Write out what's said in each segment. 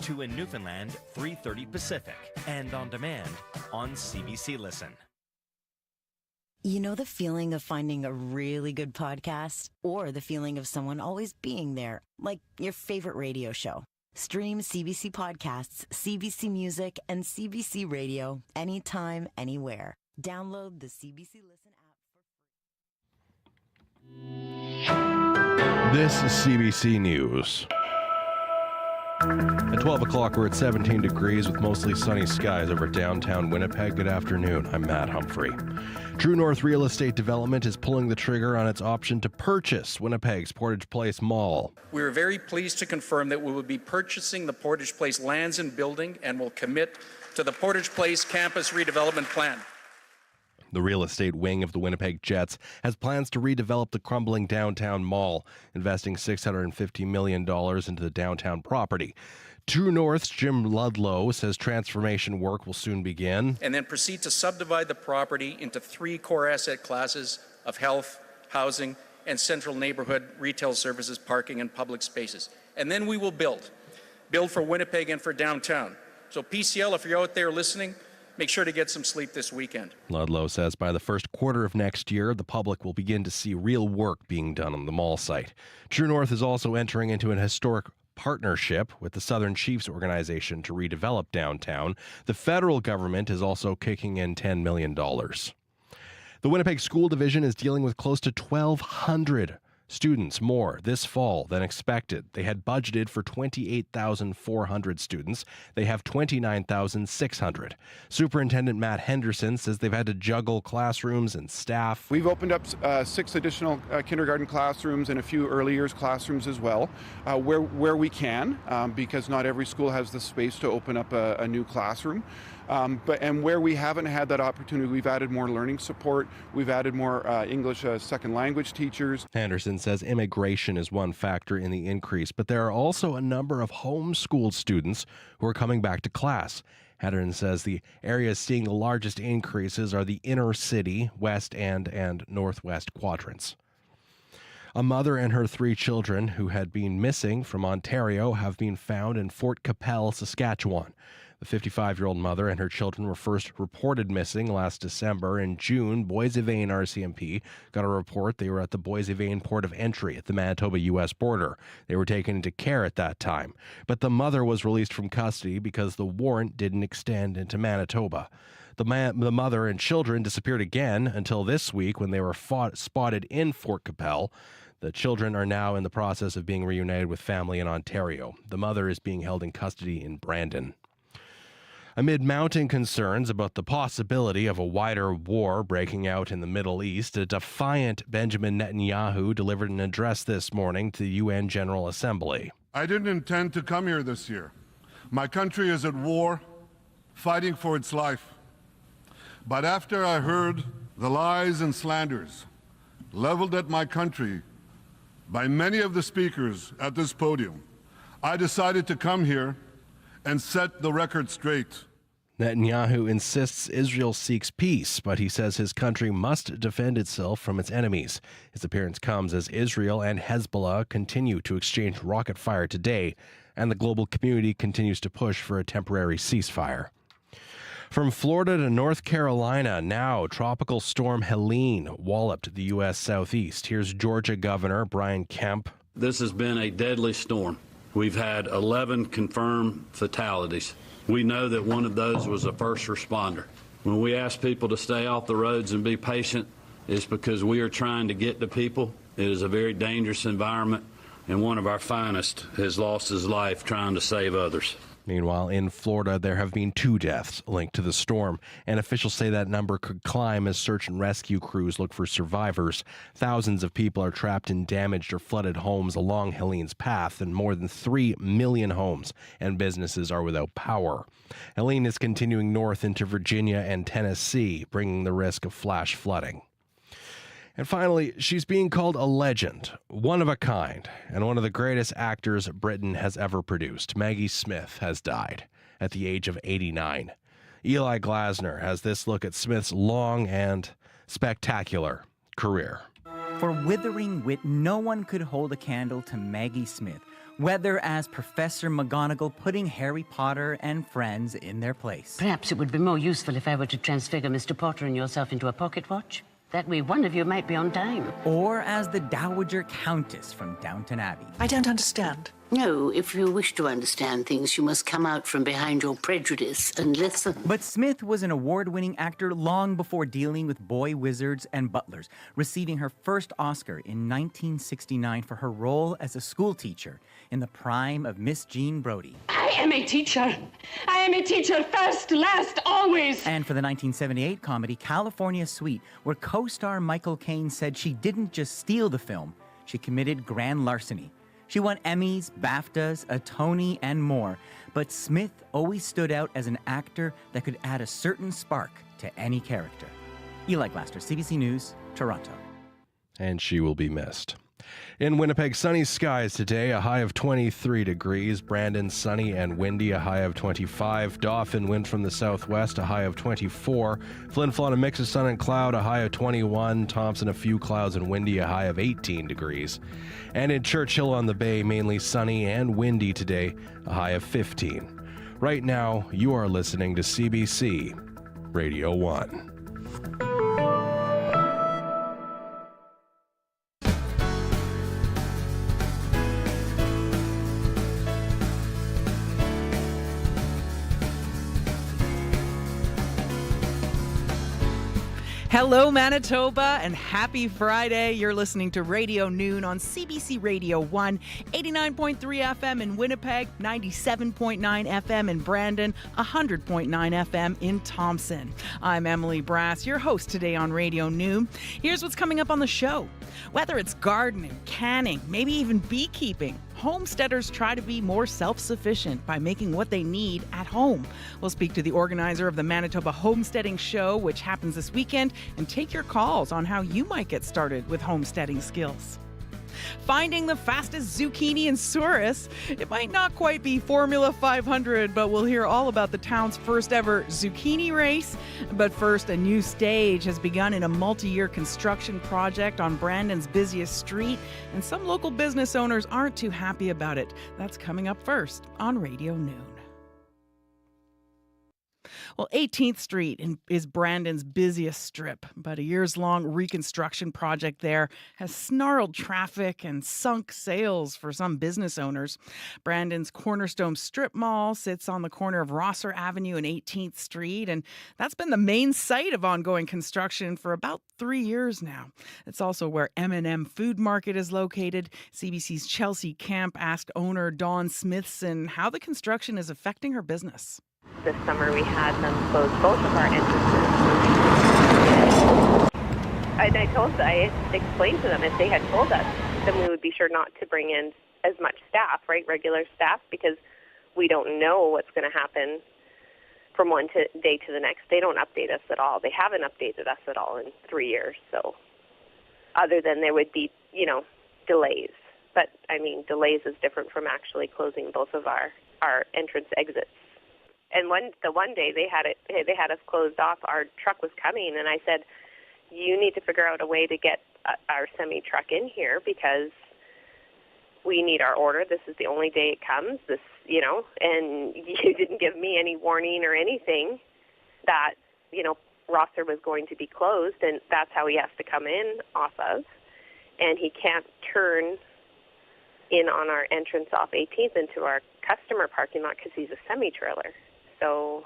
2 in Newfoundland, 3:30 Pacific, and on demand on CBC Listen. You know the feeling of finding a really good podcast? Or the feeling of someone always being there, like your favorite radio show? Stream CBC Podcasts, CBC Music, and CBC Radio anytime, anywhere. Download the CBC Listen app for free. This is CBC News. At 12 o'clock, we're at 17 degrees with mostly sunny skies over downtown Winnipeg. Good afternoon. I'm Matt Humphrey. True North Real Estate Development is pulling the trigger on its option to purchase Winnipeg's Portage Place Mall. We are very pleased to confirm that we will be purchasing the Portage Place lands and building and will commit to the Portage Place campus redevelopment plan. The real estate wing of the Winnipeg Jets has plans to redevelop the crumbling downtown mall, investing $650 million into the downtown property. True North's Jim Ludlow says transformation work will soon begin. And then proceed to subdivide the property into 3 core asset classes of health, housing, and central neighborhood retail services, parking, and public spaces. And then we will build for Winnipeg and for downtown. So PCL, if you're out there listening, make sure to get some sleep this weekend. Ludlow says by the first quarter of next year, the public will begin to see real work being done on the mall site. True North is also entering into an historic partnership with the Southern Chiefs organization to redevelop downtown. The federal government is also kicking in $10 million. The Winnipeg School Division is dealing with close to 1,200 students more this fall than expected. They had budgeted for 28,400 students. They have 29,600. Superintendent Matt Henderson says they've had to juggle classrooms and staff. We've opened up 6 additional kindergarten classrooms and a few early years classrooms as well, where we can, because not every school has the space to open up a new classroom. But where we haven't had that opportunity, we've added more learning support. We've added more English second language teachers. Henderson says immigration is one factor in the increase, but there are also a number of homeschooled students who are coming back to class. Henderson says the areas seeing the largest increases are the inner city, west and northwest quadrants. A mother and her 3 children who had been missing from Ontario have been found in Fort Qu'Appelle, Saskatchewan. The 55-year-old mother and her children were first reported missing last December. In June, Bois-Évain RCMP got a report they were at the Bois-Évain port of entry at the Manitoba-U.S. border. They were taken into care at that time. But the mother was released from custody because the warrant didn't extend into Manitoba. The mother and children disappeared again until this week when they were spotted in Fort Qu'Appelle. The children are now in the process of being reunited with family in Ontario. The mother is being held in custody in Brandon. Amid mounting concerns about the possibility of a wider war breaking out in the Middle East, a defiant Benjamin Netanyahu delivered an address this morning to the UN General Assembly. I didn't intend to come here this year. My country is at war, fighting for its life. But after I heard the lies and slanders leveled at my country by many of the speakers at this podium, I decided to come here and set the record straight. Netanyahu insists Israel seeks peace, but he says his country must defend itself from its enemies. His appearance comes as Israel and Hezbollah continue to exchange rocket fire today, and the global community continues to push for a temporary ceasefire. From Florida to North Carolina, now tropical storm Helene walloped the U.S. southeast. Here's Georgia Governor Brian Kemp. This has been a deadly storm. We've had 11 confirmed fatalities. We know that one of those was a first responder. When we ask people to stay off the roads and be patient, it's because we are trying to get to people. It is a very dangerous environment, and one of our finest has lost his life trying to save others. Meanwhile, in Florida, there have been 2 deaths linked to the storm, and officials say that number could climb as search and rescue crews look for survivors. Thousands of people are trapped in damaged or flooded homes along Helene's path, and more than 3 million homes and businesses are without power. Helene is continuing north into Virginia and Tennessee, bringing the risk of flash flooding. And finally, she's being called a legend, one of a kind, and one of the greatest actors Britain has ever produced. Maggie Smith has died at the age of 89. Eli Glasner has this look at Smith's long and spectacular career. For withering wit, no one could hold a candle to Maggie Smith, whether as Professor McGonagall putting Harry Potter and friends in their place. Perhaps it would be more useful if I were to transfigure Mr. Potter and yourself into a pocket watch. That way one of you might be on time. Or as the Dowager Countess from Downton Abbey. I don't understand. No, if you wish to understand things, you must come out from behind your prejudice and listen. But Smith was an award-winning actor long before dealing with boy wizards and butlers, receiving her first Oscar in 1969 for her role as a schoolteacher in the prime of Miss Jean Brodie. I am a teacher. I am a teacher first, last, always. And for the 1978 comedy California Suite, where co-star Michael Caine said she didn't just steal the film, she committed grand larceny. She won Emmys, BAFTAs, a Tony, and more, but Smith always stood out as an actor that could add a certain spark to any character. Eli Glaster, CBC News, Toronto. And she will be missed. In Winnipeg, sunny skies today, a high of 23 degrees. Brandon, sunny and windy, a high of 25. Dauphin, wind from the southwest, a high of 24. Flin Flon, a mix of sun and cloud, a high of 21. Thompson, a few clouds and windy, a high of 18 degrees. And in Churchill on the Bay, mainly sunny and windy today, a high of 15. Right now, you are listening to CBC Radio 1. Hello, Manitoba, and happy Friday. You're listening to Radio Noon on CBC Radio 1, 89.3 FM in Winnipeg, 97.9 FM in Brandon, 100.9 FM in Thompson. I'm Emily Brass, your host today on Radio Noon. Here's what's coming up on the show. Whether it's gardening, canning, maybe even beekeeping, homesteaders try to be more self-sufficient by making what they need at home. We'll speak to the organizer of the Manitoba Homesteading Show, which happens this weekend, and take your calls on how you might get started with homesteading skills. Finding the fastest zucchini in Souris. It might not quite be Formula 500, but we'll hear all about the town's first ever zucchini race. But first, a new stage has begun in a multi-year construction project on Brandon's busiest street, and some local business owners aren't too happy about it. That's coming up first on Radio Noon. Well, 18th Street is Brandon's busiest strip, but a years-long reconstruction project there has snarled traffic and sunk sales for some business owners. Brandon's Cornerstone Strip Mall sits on the corner of Rosser Avenue and 18th Street, and that's been the main site of ongoing construction for about 3 years now. It's also where M&M Food Market is located. CBC's Chelsea Camp asked owner Dawn Smithson how the construction is affecting her business. This summer we had them close both of our entrances. I explained to them if they had told us, then we would be sure not to bring in as much staff, right, regular staff, because we don't know what's going to happen from one day to the next. They don't update us at all. They haven't updated us at all in 3 years. So other than there would be, delays. But, delays is different from actually closing both of our entrance exits. And the one day they had us closed off. Our truck was coming, and I said, "You need to figure out a way to get our semi truck in here because we need our order. This is the only day it comes. And you didn't give me any warning or anything that Rosser was going to be closed, and that's how he has to come in off of, and he can't turn in on our entrance off 18th into our customer parking lot because he's a semi trailer." So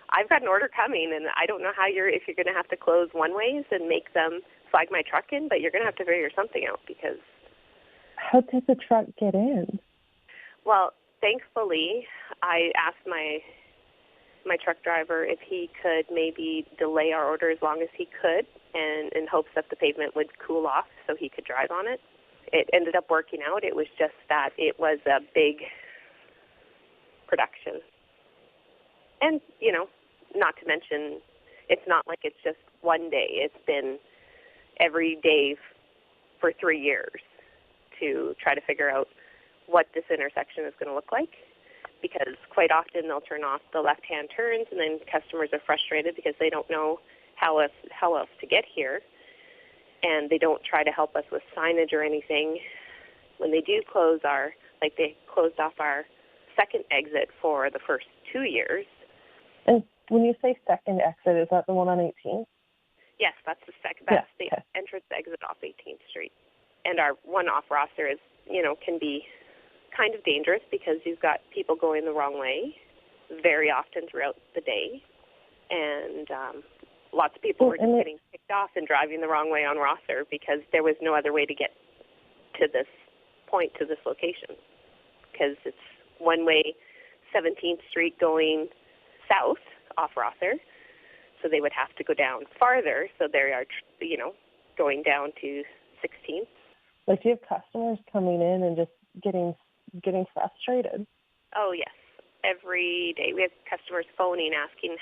I've got an order coming, and I don't know if you're going to have to close one ways and make them flag my truck in, but you're going to have to figure something out because... How did the truck get in? Well, thankfully, I asked my truck driver if he could maybe delay our order as long as he could and in hopes that the pavement would cool off so he could drive on it. It ended up working out. It was just that it was a big production. And, not to mention, it's not like it's just one day. It's been every day for 3 years to try to figure out what this intersection is going to look like, because quite often they'll turn off the left-hand turns, and then customers are frustrated because they don't know how else to get here, and they don't try to help us with signage or anything. when they do close they closed off our second exit for the first 2 years. And when you say second exit, is that the one on 18th? Yes, that's the second. That's the entrance exit off 18th Street. And our one-off roster is, can be kind of dangerous because you've got people going the wrong way very often throughout the day. And lots of people were just getting kicked off and driving the wrong way on Rosser because there was no other way to get to this point, to this location. Because it's one-way 17th Street going south off Rosser. So they would have to go down farther. So they are, going down to 16th. Like, do you have customers coming in and just getting frustrated? Oh, yes. Every day. We have customers phoning, asking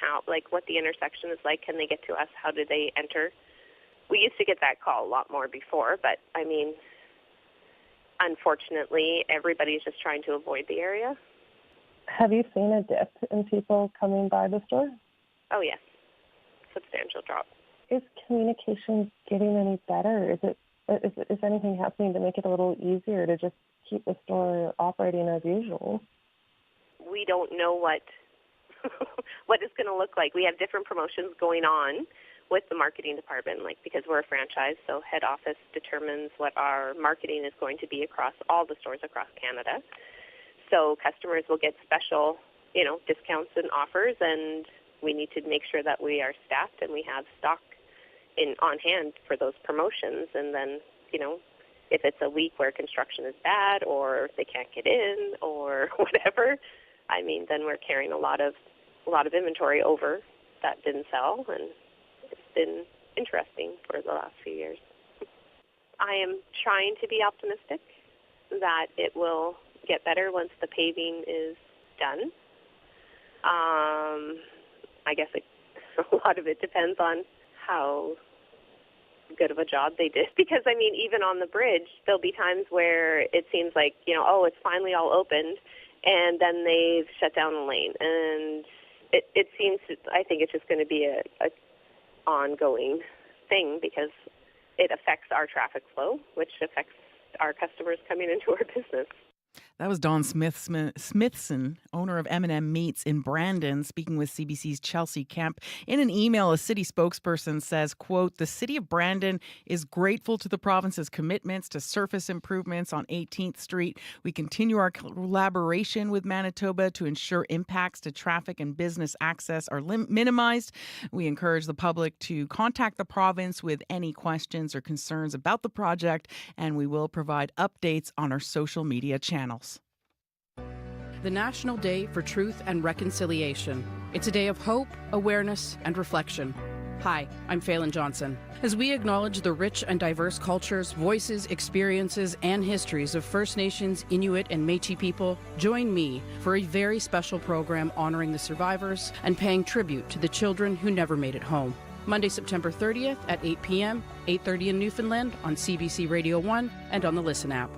what the intersection is like. Can they get to us? How do they enter? We used to get that call a lot more before, but, unfortunately, everybody's just trying to avoid the area. Have you seen a dip in people coming by the store? Oh, yes. Substantial drop. Is communication getting any better? Is anything happening to make it a little easier to just keep the store operating as usual? We don't know what what it's going to look like. We have different promotions going on with the marketing department, because we're a franchise, so head office determines what our marketing is going to be across all the stores across Canada. So customers will get special, discounts and offers, and we need to make sure that we are staffed and we have stock on hand for those promotions. And then, if it's a week where construction is bad or if they can't get in or whatever, then we're carrying a lot of inventory over that didn't sell, and it's been interesting for the last few years. I am trying to be optimistic that it will get better once the paving is done. I guess a lot of it depends on how good of a job they did. Because, even on the bridge, there'll be times where it seems like, it's finally all opened, and then they've shut down the lane. And it seems, I think it's just going to be a ongoing thing because it affects our traffic flow, which affects our customers coming into our business. That was Dawn Smithson, owner of M&M Meats in Brandon, speaking with CBC's Chelsea Kemp. In an email, a city spokesperson says, quote, "The city of Brandon is grateful to the province's commitments to surface improvements on 18th Street. We continue our collaboration with Manitoba to ensure impacts to traffic and business access are minimized. We encourage the public to contact the province with any questions or concerns about the project, and we will provide updates on our social media channels." The National Day for Truth and Reconciliation. It's a day of hope, awareness, and reflection. Hi, I'm Phelan Johnson. As we acknowledge the rich and diverse cultures, voices, experiences, and histories of First Nations, Inuit, and Métis people, join me for a very special program honoring the survivors and paying tribute to the children who never made it home. Monday, September 30th at 8 p.m., 8:30 in Newfoundland on CBC Radio 1 and on the Listen app.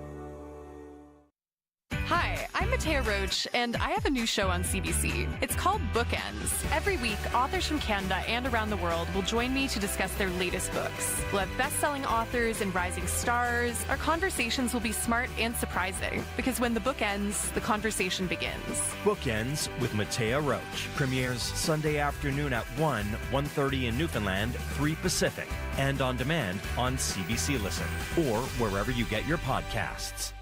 Hi, I'm Matea Roach, and I have a new show on CBC. It's called Bookends. Every week, authors from Canada and around the world will join me to discuss their latest books. We'll have best-selling authors and rising stars. Our conversations will be smart and surprising, because when the book ends, the conversation begins. Bookends with Matea Roach premieres Sunday afternoon at 1:30 in Newfoundland, 3 Pacific, and on demand on CBC Listen or wherever you get your podcasts.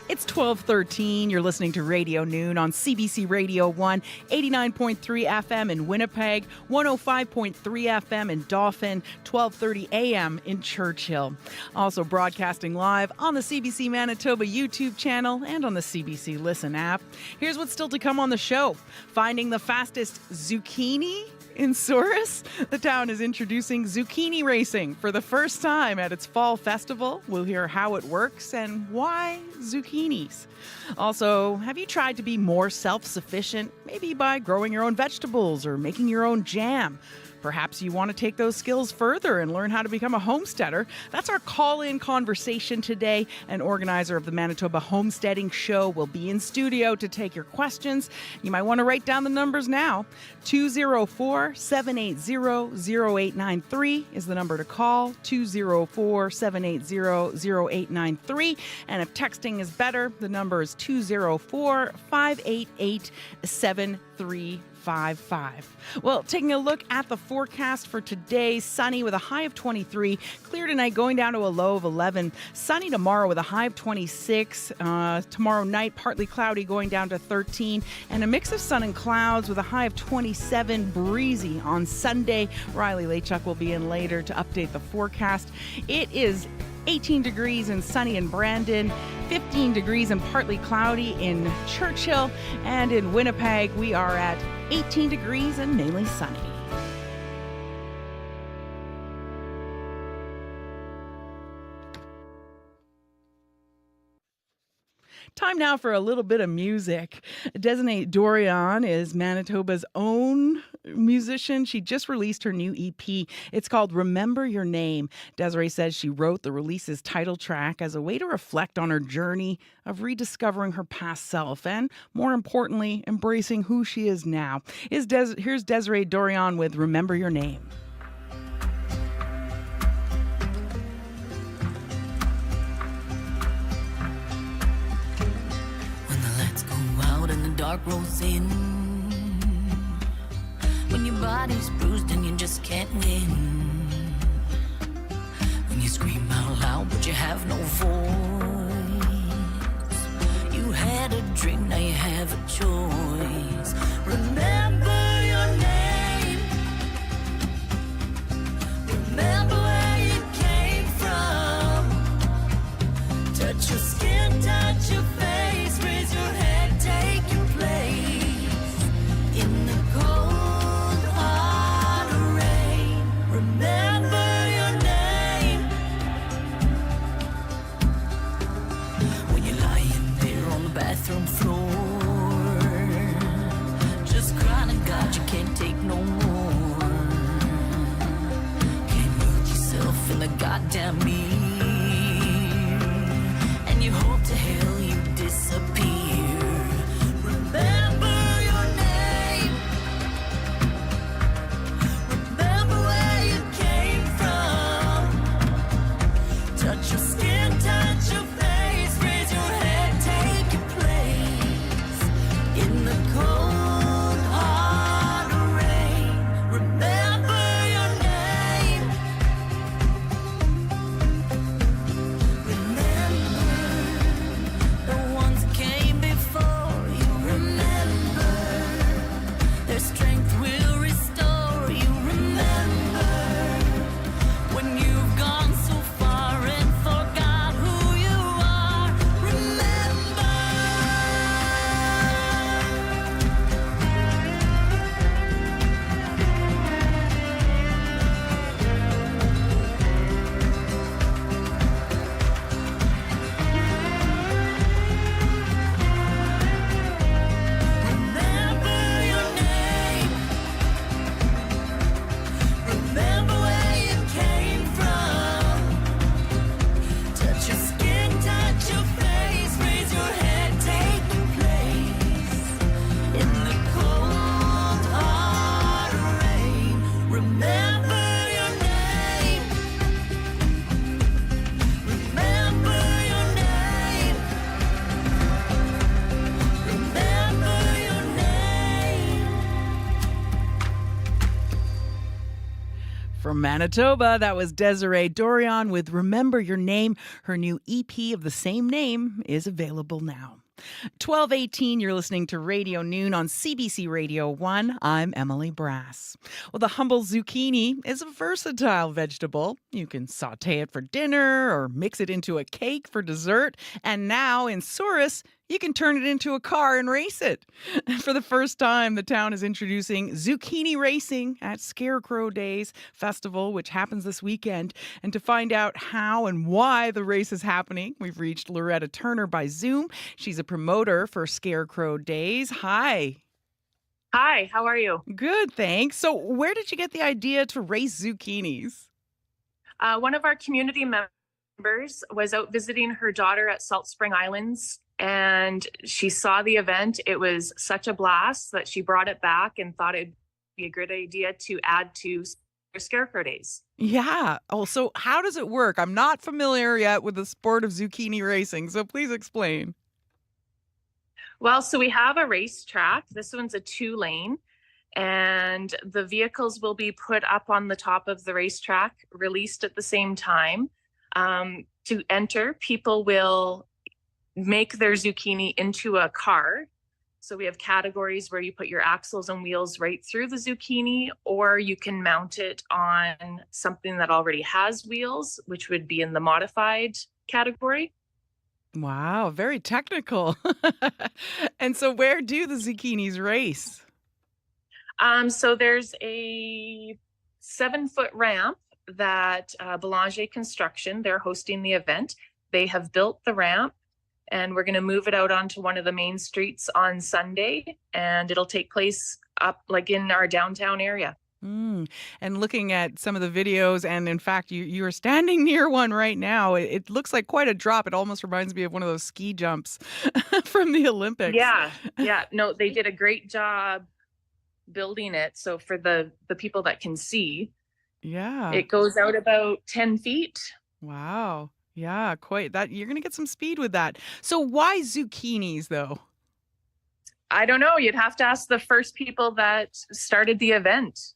It's 12:13. You're listening to Radio Noon on CBC Radio 1, 89.3 FM in Winnipeg, 105.3 FM in Dauphin, 12:30 a.m. in Churchill. Also broadcasting live on the CBC Manitoba YouTube channel and on the CBC Listen app. Here's what's still to come on the show. Finding the fastest zucchini in Souris. The town is introducing zucchini racing for the first time at its fall festival. We'll hear how it works and why zucchinis. Also, have you tried to be more self-sufficient, maybe by growing your own vegetables or making your own jam? Perhaps you want to take those skills further and learn how to become a homesteader. That's our call-in conversation today. An organizer of the Manitoba Homesteading Show will be in studio to take your questions. You might want to write down the numbers now. 204-780-0893 is the number to call. 204-780-0893. And if texting is better, the number is 204-588-7355. Well, taking a look at the forecast for today, sunny with a high of 23, clear tonight going down to a low of 11, sunny tomorrow with a high of 26, tomorrow night partly cloudy going down to 13, and a mix of sun and clouds with a high of 27, breezy on Sunday. Riley Lachuk will be in later to update the forecast. It is 18 degrees and sunny in Brandon, 15 degrees and partly cloudy in Churchill, and in Winnipeg we are at 18 degrees and mainly sunny. Time now for a little bit of music. Desiree Dorion is Manitoba's own musician. She just released her new EP. It's called Remember Your Name. Desiree says she wrote the release's title track as a way to reflect on her journey of rediscovering her past self and, more importantly, embracing who she is now. Here's Desiree Dorion with Remember Your Name. Dark rolls in when your body's bruised and you just can't win, when you scream out loud but you have no voice. You had a dream, now you have a choice. Remember your name. Remember where you came from. Touch your skin, touch your face, raise your head, take your in the cold hard rain. Remember your name. When you're lying there on the bathroom floor, just crying to God you can't take no more. Can't look yourself in the goddamn mirror, and you hope to hell you disappear. Remember your name. Remember where you came from. Touch your skin, touch your face, raise your head, take your place in the cold hard rain. Remember your name. Remember the ones that came before you. Remember their strength will restore you. Remember when you've gone so far and forgot who you are. Remember. Remember your name. Remember where you came from. Touch your skin, touch your face, raise your head, take your place in the cold hard rain. Remember your name. Remember your name. Remember your name. From Manitoba, that was Desiree Dorion with Remember Your Name. Her new EP of the same name is available now. 12:18, you're listening to Radio Noon on CBC Radio 1. I'm Emily Brass. Well, the humble zucchini is a versatile vegetable. You can saute it for dinner or mix it into a cake for dessert. And now in Souris, you can turn it into a car and race it. For the first time, the town is introducing zucchini racing at Scarecrow Days Festival, which happens this weekend. And to find out how and why the race is happening, we've reached Loretta Turner by Zoom. She's a promoter for Scarecrow Days. Hi. Hi, how are you? Good, thanks. So, where did you get the idea to raise zucchinis? One of our community members was out visiting her daughter at Salt Spring Islands, and she saw the event. It was such a blast that she brought it back and thought it'd be a good idea to add to Scarecrow Days. Yeah. Oh, so how does it work? I'm not familiar yet with the sport of zucchini racing, so please explain. Well, so we have a racetrack. This one's a 2-lane, and the vehicles will be put up on the top of the racetrack, released at the same time. To enter, people will make their zucchini into a car. So we have categories where you put your axles and wheels right through the zucchini, or you can mount it on something that already has wheels, which would be in the modified category. Wow, very technical. And so, where do the zucchinis race? So there's a 7-foot ramp that Belanger Construction, they're hosting the event. They have built the ramp, and we're going to move it out onto one of the main streets on Sunday, and it'll take place up like in our downtown area. And looking at some of the videos, and in fact, you are standing near one right now. It looks like quite a drop. It almost reminds me of one of those ski jumps from the Olympics. Yeah. No, they did a great job building it. So for the people that can see, Yeah. it goes out about 10 feet. Wow. Yeah, quite that. You're going to get some speed with that. So why zucchinis though? I don't know. You'd have to ask the first people that started the event.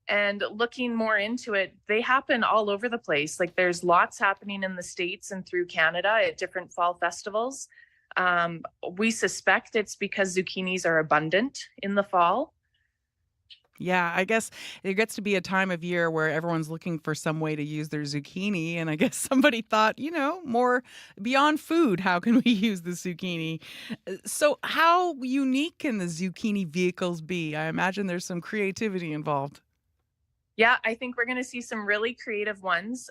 And looking more into it, they happen all over the place. Like there's lots happening in the States and through Canada at different fall festivals. We suspect it's because zucchinis are abundant in the fall. Yeah, I guess there gets to be a time of year where everyone's looking for some way to use their zucchini. And I guess somebody thought, more beyond food, how can we use the zucchini? So how unique can the zucchini vehicles be? I imagine there's some creativity involved. Yeah, I think we're going to see some really creative ones.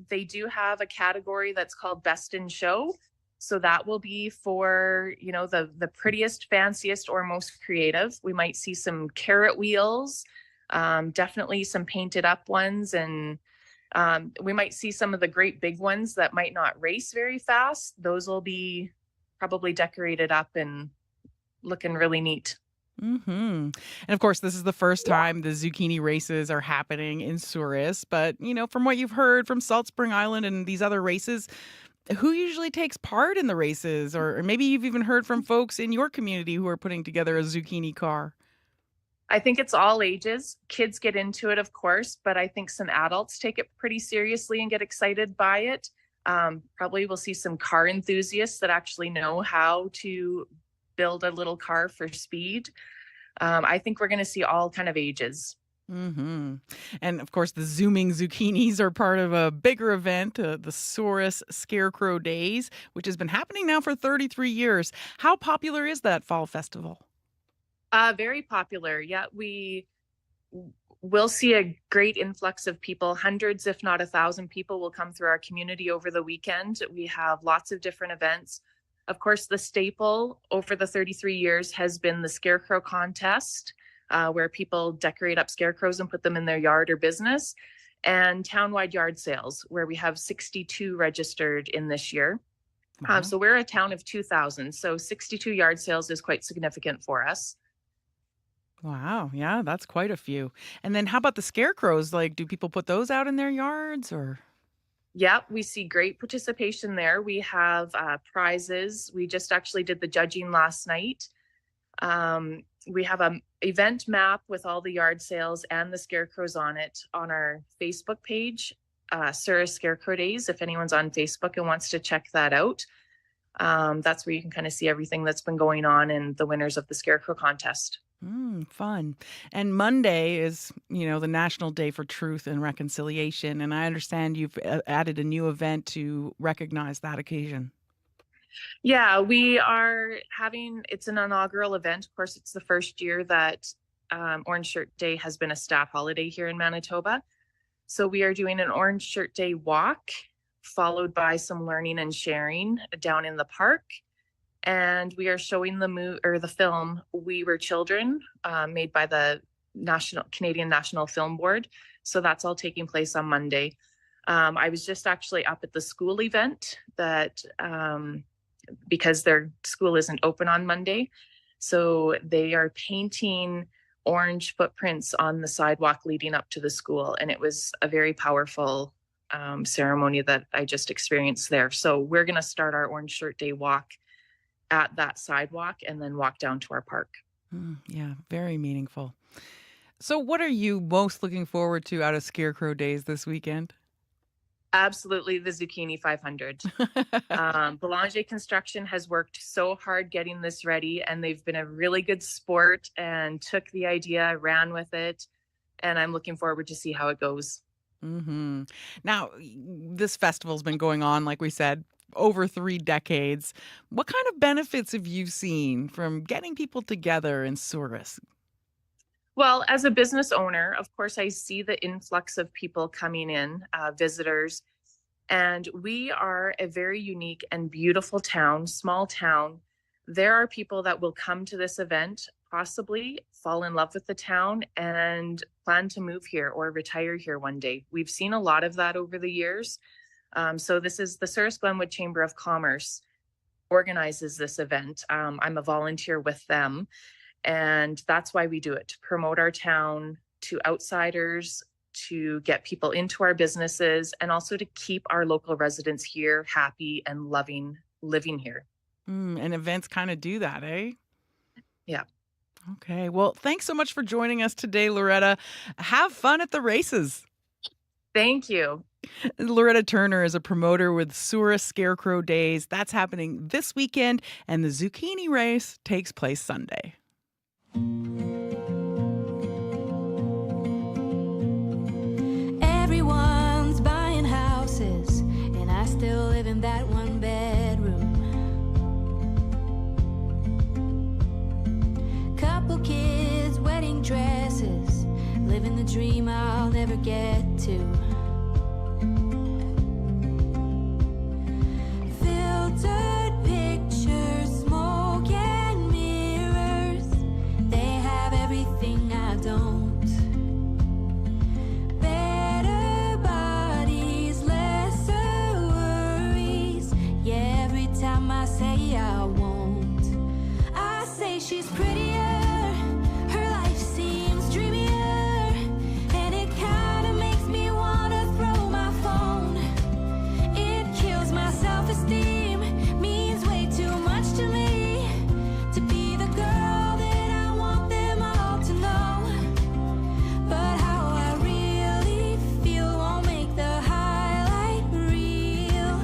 They do have a category that's called Best in Show. So that will be for, the prettiest, fanciest, or most creative. We might see some carrot wheels, definitely some painted up ones. And we might see some of the great big ones that might not race very fast. Those will be probably decorated up and looking really neat. And of course, this is the first time the zucchini races are happening in Souris. But, from what you've heard from Salt Spring Island and these other races, who usually takes part in the races? Or maybe you've even heard from folks in your community who are putting together a zucchini car. I think it's all ages. Kids get into it, of course, but I think some adults take it pretty seriously and get excited by it. Probably we'll see some car enthusiasts that actually know how to build a little car for speed. I think we're going to see all kind of ages. And of course, the zooming zucchinis are part of a bigger event, the Souris Scarecrow Days, which has been happening now for 33 years. How popular is that fall festival? Very popular. Yeah, we will see a great influx of people. Hundreds, if not 1,000 people will come through our community over the weekend. We have lots of different events. Of course, the staple over the 33 years has been the Scarecrow Contest, where people decorate up scarecrows and put them in their yard or business, and townwide yard sales, where we have 62 registered in this year. Wow. So we're a town of 2,000, so 62 yard sales is quite significant for us. Wow. Yeah, that's quite a few. And then how about the scarecrows? Like, do people put those out in their yards or? Yeah, we see great participation there. We have prizes. We just actually did the judging last night. We have an event map with all the yard sales and the scarecrows on it on our Facebook page, Souris Scarecrow Days, if anyone's on Facebook and wants to check that out. That's where you can kind of see everything that's been going on and the winners of the Scarecrow Contest. Fun. And Monday is, the National Day for Truth and Reconciliation. And I understand you've added a new event to recognize that occasion. Yeah, we are it's an inaugural event. Of course, it's the first year that Orange Shirt Day has been a staff holiday here in Manitoba. So we are doing an Orange Shirt Day walk, followed by some learning and sharing down in the park. and we are showing the film We Were Children, made by the Canadian National Film Board. So that's all taking place on Monday. I was just actually up at the school event that because their school isn't open on Monday, so they are painting orange footprints on the sidewalk leading up to the school, and it was a very powerful ceremony that I just experienced there. So we're going to start our Orange Shirt Day walk at that sidewalk and then walk down to our park. Yeah, very meaningful. So what are you most looking forward to out of Scarecrow Days this weekend? Absolutely, the Zucchini 500. Boulanger Construction has worked so hard getting this ready, and they've been a really good sport and took the idea, ran with it, and I'm looking forward to see how it goes. Mm-hmm. Now, this festival's been going on, like we said, over 3 decades. What kind of benefits have you seen from getting people together in Souris? Well, as a business owner, of course, I see the influx of people coming in, visitors, and we are a very unique and beautiful town, small town. There are people that will come to this event, possibly fall in love with the town and plan to move here or retire here one day. We've seen a lot of that over the years. So this is the Souris Glenwood Chamber of Commerce organizes this event. I'm a volunteer with them. And that's why we do it, to promote our town to outsiders, to get people into our businesses, and also to keep our local residents here happy and loving living here. And events kind of do that, eh? Yeah. Okay. Well, thanks so much for joining us today, Loretta. Have fun at the races. Thank you. Loretta Turner is a promoter with Souris Scarecrow Days. That's happening this weekend, and the Zucchini race takes place Sunday. Everyone's buying houses, and I still live in that 1 bedroom. Couple kids, wedding dresses, living the dream I'll never get to. Filtered pictures, smoke and mirrors, they have everything I don't. Better bodies, lesser worries, yeah, every time I say I won't, I say she's prettier, her life seems dreamier, and it kinda makes me wanna throw my phone. It kills my self-esteem, means way too much to me, to be the girl that I want them all to know. But how I really feel won't make the highlight reel,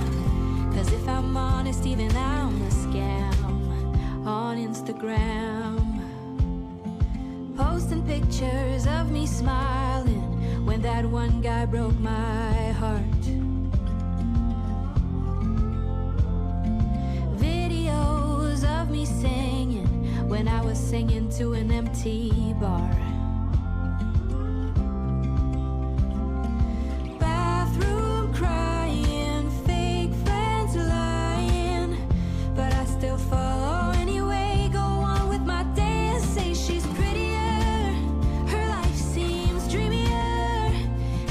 'cause if I'm honest, even I'm a scam on Instagram. Posting pictures of me smiling when that one guy broke my heart. Videos of me singing when I was singing to an empty bar. Bathroom crying, fake friends lying, but I still follow anyway. Go on with my day and say she's prettier, her life seems dreamier,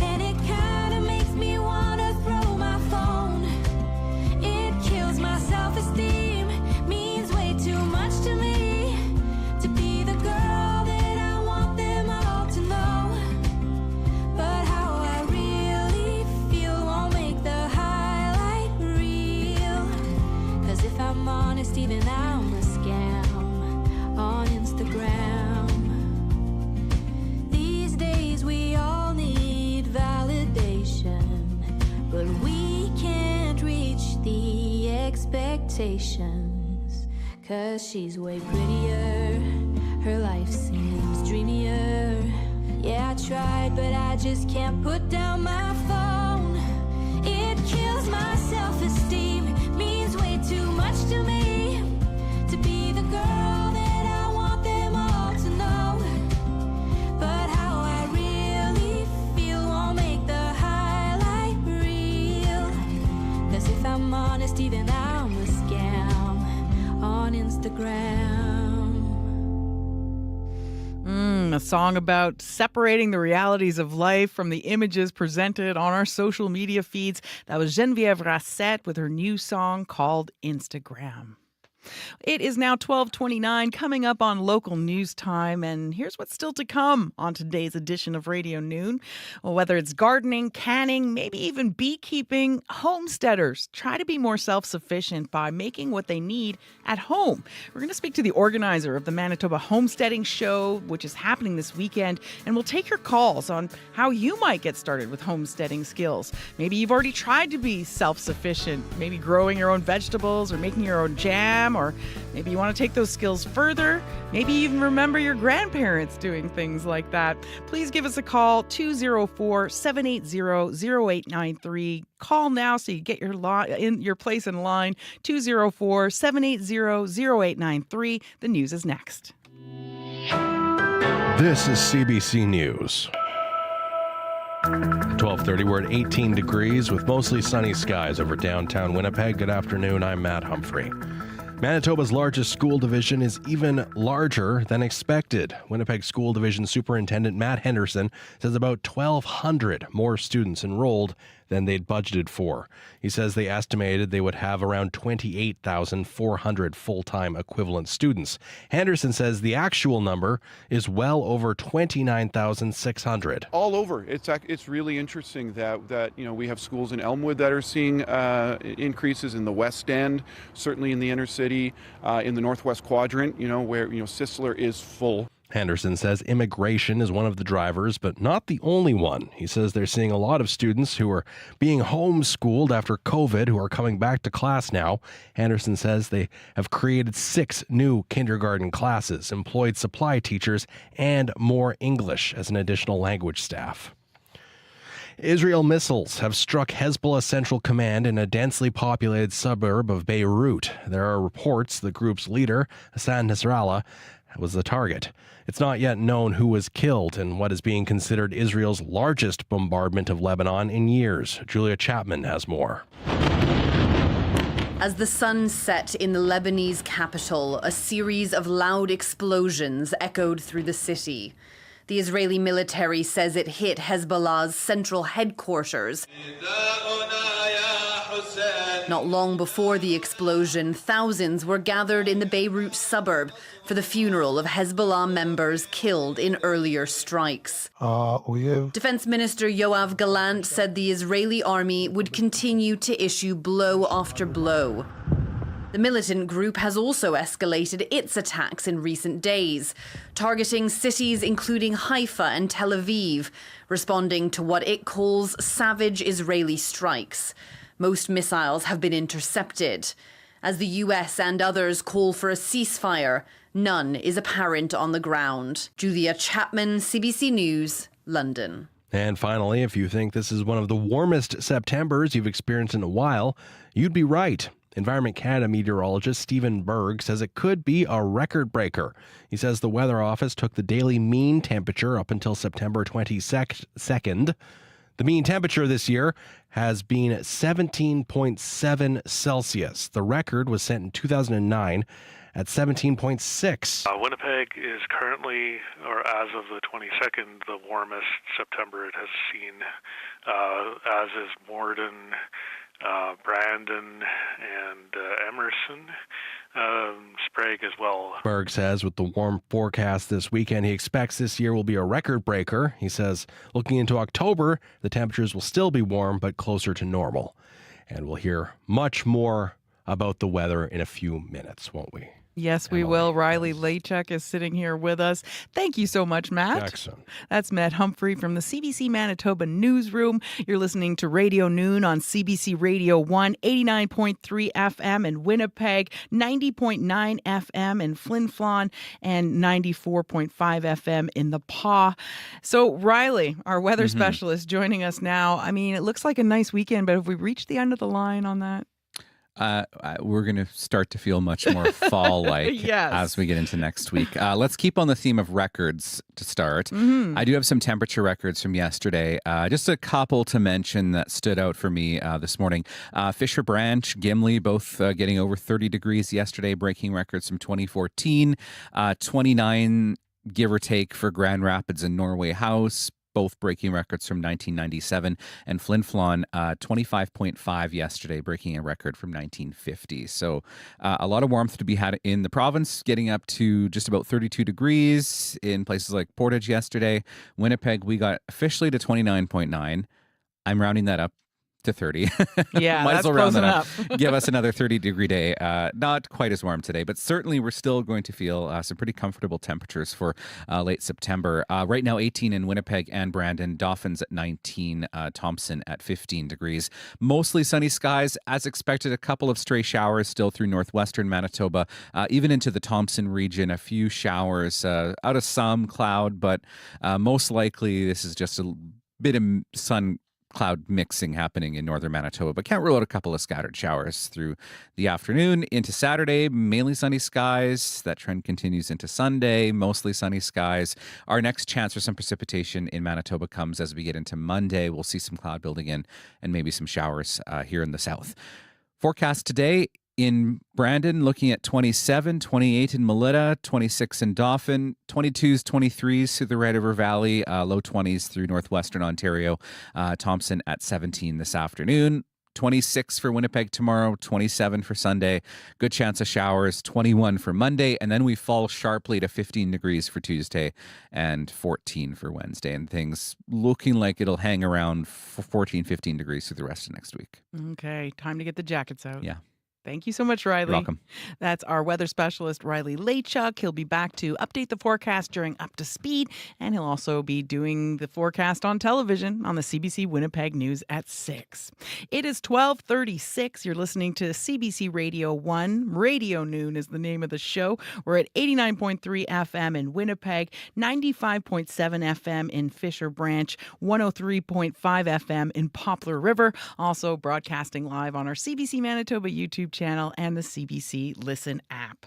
and it kinda makes me wanna throw my phone. It kills my self-esteem, means way too much to me, to be the girl that I want them all to know. But how I really feel won't make the highlight reel, 'cause if I'm honest, even I'm a scam on Instagram. These days we all need validation, but we can't reach the expectations, 'cause she's way prettier, her life seems dreamier. Yeah, I tried, but I just can't put down my phone. It kills my self-esteem, means way too much to me, to be the girl that I want them all to know. But how I really feel won't make the highlight reel, 'cause if I'm honest, even I'm a scam on A song about separating the realities of life from the images presented on our social media feeds. That was Geneviève Rassette with her new song called Instagram. It is now 12:29, coming up on local news time, and here's what's still to come on today's edition of Radio Noon. Well, whether it's gardening, canning, maybe even beekeeping, homesteaders try to be more self-sufficient by making what they need at home. We're going to speak to the organizer of the Manitoba Homesteading Show, which is happening this weekend, and we'll take your calls on how you might get started with homesteading skills. Maybe you've already tried to be self-sufficient, maybe growing your own vegetables or making your own jam, or maybe you want to take those skills further. Maybe you even remember your grandparents doing things like that. Please give us a call, 204-780-0893. Call now so you get your place in line, 204-780-0893. The news is next. This is CBC News. 12:30, we're at 18 degrees with mostly sunny skies over downtown Winnipeg. Good afternoon, I'm Matt Humphrey. Manitoba's largest school division is even larger than expected. Winnipeg School Division Superintendent Matt Henderson says about 1,200 more students enrolled than they'd budgeted for. He says they estimated they would have around 28,400 full-time equivalent students. Henderson says the actual number is well over 29,600. All over. It's really interesting that we have schools in Elmwood that are seeing increases in the West End, certainly in the inner city, in the Northwest Quadrant, where Sisler is full. Henderson says immigration is one of the drivers, but not the only one. He says they're seeing a lot of students who are being homeschooled after COVID who are coming back to class now. Henderson says they have created 6 new kindergarten classes, employed supply teachers, and more English as an additional language staff. Israel missiles have struck Hezbollah Central Command in a densely populated suburb of Beirut. There are reports the group's leader, Hassan Nasrallah, was the target. It's not yet known who was killed in what is being considered Israel's largest bombardment of Lebanon in years. Julia Chapman has more. As the sun set in the Lebanese capital, a series of loud explosions echoed through the city. The Israeli military says it hit Hezbollah's central headquarters. Not long before the explosion, thousands were gathered in the Beirut suburb for the funeral of Hezbollah members killed in earlier strikes. Defense Minister Yoav Gallant said the Israeli army would continue to issue blow after blow. The militant group has also escalated its attacks in recent days, targeting cities including Haifa and Tel Aviv, responding to what it calls savage Israeli strikes. Most missiles have been intercepted. As the US and others call for a ceasefire, none is apparent on the ground. Julia Chapman, CBC News, London. And finally, if you think this is one of the warmest Septembers you've experienced in a while, you'd be right. Environment Canada meteorologist Stephen Berg says it could be a record breaker. He says the Weather Office took the daily mean temperature up until September 22nd. The mean temperature this year has been 17.7 Celsius. The record was set in 2009 at 17.6. Winnipeg is currently, or as of the 22nd, the warmest September it has seen, as is Morden, Brandon, and Emerson. Sprague as well. Berg says with the warm forecast this weekend, he expects this year will be a record breaker. He says looking into October, the temperatures will still be warm, but closer to normal. And we'll hear much more about the weather in a few minutes, won't we? Yes, we will. Riley Lachuk is sitting here with us. Thank you so much, Matt. Excellent. That's Matt Humphrey from the CBC Manitoba Newsroom. You're listening to Radio Noon on CBC Radio 1, 89.3 FM in Winnipeg, 90.9 FM in Flin Flon, and 94.5 FM in the Paw. So, Riley, our weather specialist, joining us now. I mean, it looks like a nice weekend, but have we reached the end of the line on that? We're going to start to feel much more fall-like Yes. as we get into next week. Let's keep on the theme of records to start. Mhm. I do have some temperature records from yesterday. Just a couple to mention that stood out for me this morning. Fisher Branch, Gimli, both getting over 30 degrees yesterday, breaking records from 2014. 29, give or take, for Grand Rapids and Norway House, both breaking records from 1997, and Flin Flon, 25.5 yesterday, breaking a record from 1950. So a lot of warmth to be had in the province, getting up to just about 32 degrees in places like Portage yesterday. Winnipeg, we got officially to 29.9. I'm rounding that up to 30. Yeah, Might that's as well round close that up. enough. Give us another 30-degree day. Not quite as warm today, but certainly we're still going to feel some pretty comfortable temperatures for late September. Right now, 18 in Winnipeg and Brandon, Dauphin's at 19, Thompson at 15 degrees. Mostly sunny skies. As expected, a couple of stray showers still through northwestern Manitoba, even into the Thompson region. A few showers out of some cloud, but most likely this is just a bit of sun cloud mixing happening in northern Manitoba, but can't rule out a couple of scattered showers through the afternoon. Into Saturday, mainly sunny skies. That trend continues into Sunday, mostly sunny skies. Our next chance for some precipitation in Manitoba comes as we get into Monday. We'll see some cloud building in and maybe some showers here in the south. Forecast today in Brandon, looking at 27, 28 in Melita, 26 in Dauphin, 22s, 23s through the Red River Valley, low 20s through northwestern Ontario. Thompson at 17 this afternoon. 26 for Winnipeg tomorrow, 27 for Sunday. Good chance of showers, 21 for Monday. And then we fall sharply to 15 degrees for Tuesday and 14 for Wednesday. And things looking like it'll hang around 14, 15 degrees through the rest of next week. Okay, time to get the jackets out. Yeah. Thank you so much, Riley. You're welcome. That's our weather specialist, Riley Lachuk. He'll be back to update the forecast during Up to Speed, and he'll also be doing the forecast on television on the CBC Winnipeg News at 6. It is 12:36. You're listening to CBC Radio 1. Radio Noon is the name of the show. We're at 89.3 FM in Winnipeg, 95.7 FM in Fisher Branch, 103.5 FM in Poplar River. Also broadcasting live on our CBC Manitoba YouTube channel and the CBC Listen app.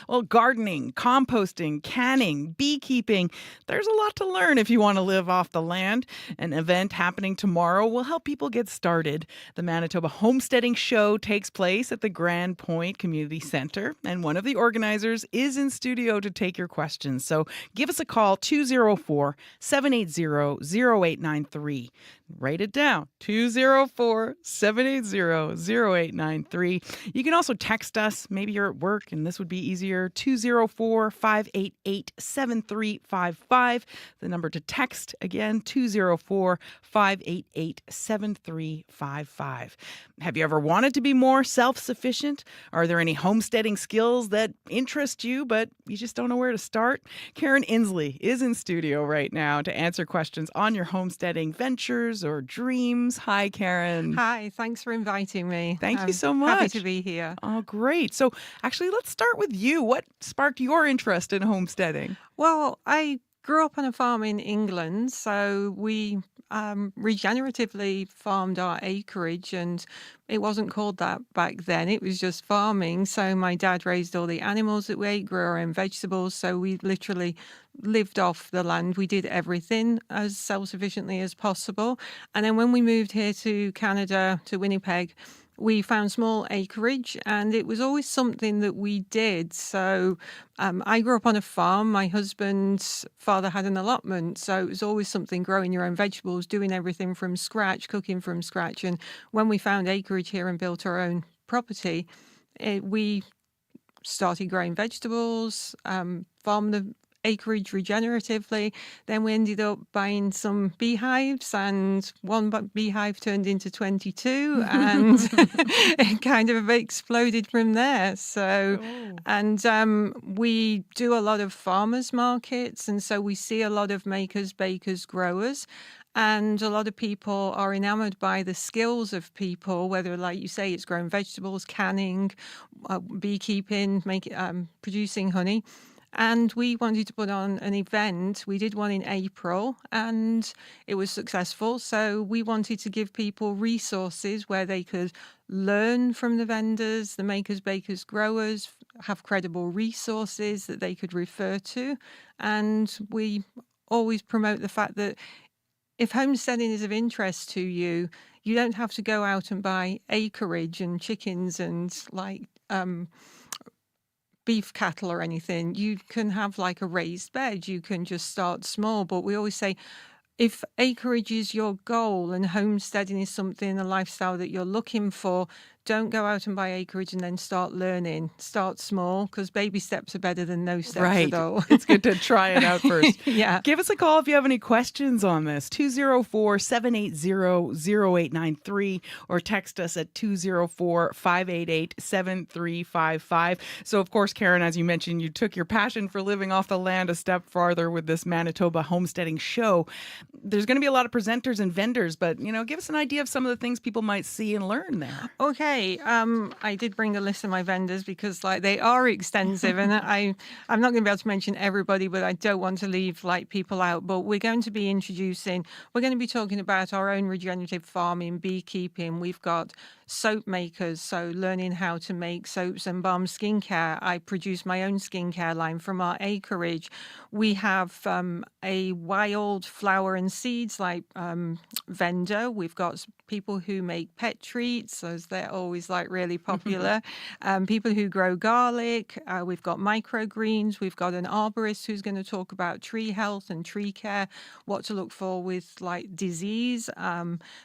Well, gardening, composting, canning, beekeeping, there's a lot to learn if you want to live off the land. An event happening tomorrow will help people get started. The Manitoba Homesteading Show takes place at the Grand Point Community Centre, and one of the organizers is in studio to take your questions. So give us a call, 204-780-0893. Write it down, 204-780-0893. You can also text us. Maybe you're at work and this would be easier, 204-588-7355. The number to text, again, 204-588-7355. Have you ever wanted to be more self-sufficient? Are there any homesteading skills that interest you, but you just don't know where to start? Karen Inslee is in studio right now to answer questions on your homesteading ventures or dreams. Hi, Karen. Hi, thanks for inviting me. Thank you so much. Happy to be here. Oh, great. So actually, let's start with you. What sparked your interest in homesteading? Well, I grew up on a farm in England, so we regeneratively farmed our acreage, and it wasn't called that back then. It was just farming. So my dad raised all the animals that we ate, grew our own vegetables. So we literally lived off the land. We did everything as self-sufficiently as possible. And then when we moved here to Canada, to Winnipeg, we found small acreage, and it was always something that we did. So I grew up on a farm. My husband's father had an allotment, so it was always something, growing your own vegetables, doing everything from scratch, cooking from scratch. And when we found acreage here and built our own property, we started growing vegetables, farmed the acreage regeneratively. Then we ended up buying some beehives, and one beehive turned into 22, and it kind of exploded from there. So, and we do a lot of farmers markets, and so we see a lot of makers, bakers, growers. And a lot of people are enamored by the skills of people, whether, like you say, it's growing vegetables, canning, beekeeping, producing honey. And we wanted to put on an event. We did one in April and it was successful. So we wanted to give people resources where they could learn from the vendors, the makers, bakers, growers, have credible resources that they could refer to. And we always promote the fact that if homesteading is of interest to you, you don't have to go out and buy acreage and chickens and like beef cattle or anything. You can have like a raised bed. You can just start small. But we always say, if acreage is your goal and homesteading is something, a lifestyle that you're looking for, don't go out and buy acreage and then start learning. Start small, because baby steps are better than no steps Right. at all. It's good to try it out first. Yeah. Give us a call if you have any questions on this. 204-780-0893 or text us at 204-588-7355. So, of course, Karen, as you mentioned, you took your passion for living off the land a step farther with this Manitoba homesteading show. There's going to be a lot of presenters and vendors, but, give us an idea of some of the things people might see and learn there. Okay. I did bring a list of my vendors because they are extensive and I'm not going to be able to mention everybody, but I don't want to leave people out. But we're going to be talking about our own regenerative farming, beekeeping. We've got soap makers, so learning how to make soaps and balm skincare. I produce my own skincare line from our acreage. We have a wild flower and seeds vendor. We've got people who make pet treats, as they're always really popular. People who grow garlic. We've got microgreens. We've got an arborist who's going to talk about tree health and tree care, what to look for with disease.